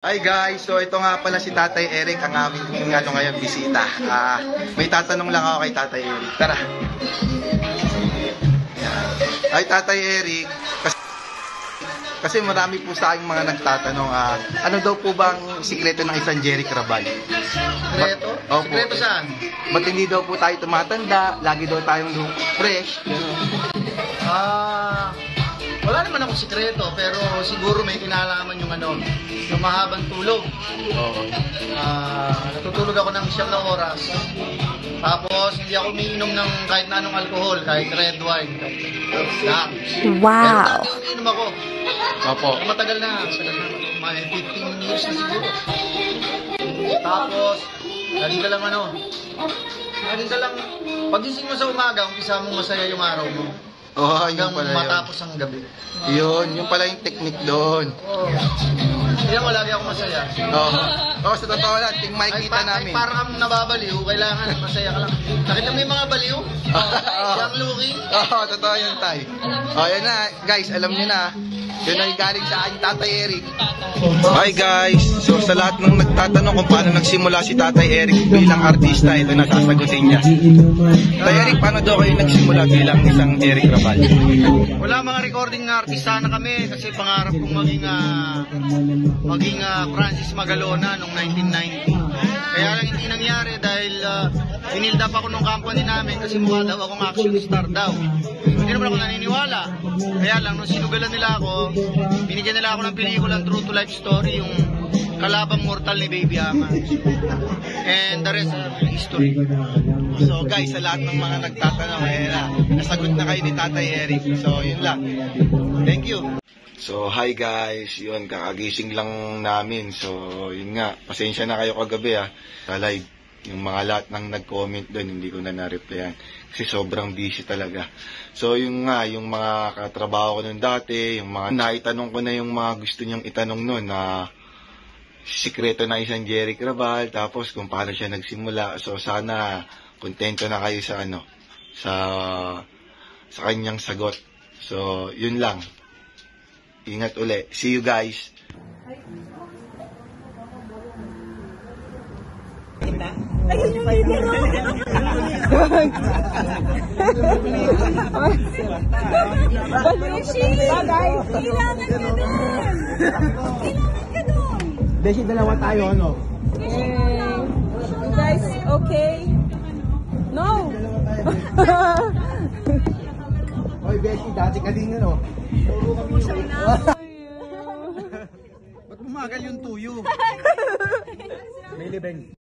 Hi guys, so ito nga pala si Tatay Eric, ang aming ngayon bisita. May tatanong lang ako kay Tatay Eric. Tara. Hi Tatay Eric, kasi marami po sa aking mga nagtatanong, ano daw po bang sikreto ng isang Jerry Crabal? Sikreto? Opo. Sikreto saan? Ba't hindi daw po tayo tumatanda, lagi daw tayong fresh? Wala naman akong sikreto, pero siguro may kinalaman yung yung mahabang tulog. Oo. Natutulog ako ng 7 na oras. Tapos hindi ako umiinom ng kahit na anong alcohol, kahit red wine. Lang. Wow. Pero dati umiinom ako. Opo. Matagal na, mga 15 years na siguro. Tapos, lagi ka lang pagising mo sa umaga, umpisa mo masaya yung araw mo. Hanggang matapos ang gabi. Yun pala yung technique doon. Kaya ko lagi ako masaya. Sa totoo lang, ting makikita namin. Ay parang kang nababaliw, kailangan masaya ka lang. Nakita mo yung mga baliw? Yung looking? Totoo yun, Tay. Yan na, guys, alam nyo na. Yun ay galing sa aking Tatay Eric. Hi guys! So sa lahat ng nagtatanong kung paano nagsimula si Tatay Eric bilang artista, ito na sasagutin niya. Tatay Eric, paano daw kayo nagsimula bilang isang Eric Crabal? Wala mga recording na artista na kami kasi pangarap kong maging Francis Magalona noong 1990. Kaya lang hindi nangyari dahil inilda pa ako nung company namin kasi mukha daw akong action star daw. Hindi naman ako naniniwala. Kaya lang nung sinugalan nila ako, binigyan nila ako ng pelikulang True to Life Story, yung kalabang mortal ni Baby Ama. And the rest history. So guys, sa lahat ng mga nagtatanong, nasagot na kayo ni Tatay Eric. So yun lang. Thank you. So hi guys, yun, kakagising lang namin. So yun nga, pasensya na kayo kagabi sa live. Yung mga lahat ng nag-comment doon, hindi ko na replyan kasi sobrang busy talaga. So yung nga, yung mga katrabaho ko noon dati, yung mga naitanong ko na yung mga gusto niyang itanong noon na sikreto na isang Jerry Crabal, tapos kung paano siya nagsimula. So sana kontento na kayo sa sa kanyang sagot. So yun lang. Ingat uli. See you guys. Ayun yung video. Bagay. Kailangan ka dun. Kailangan ka dun. Beshi, dalawa tayo, ano? You guys, okay? No. Oy, Beshi, dati ka din, ano? Ba't bumagal yung tuyo? May libeng.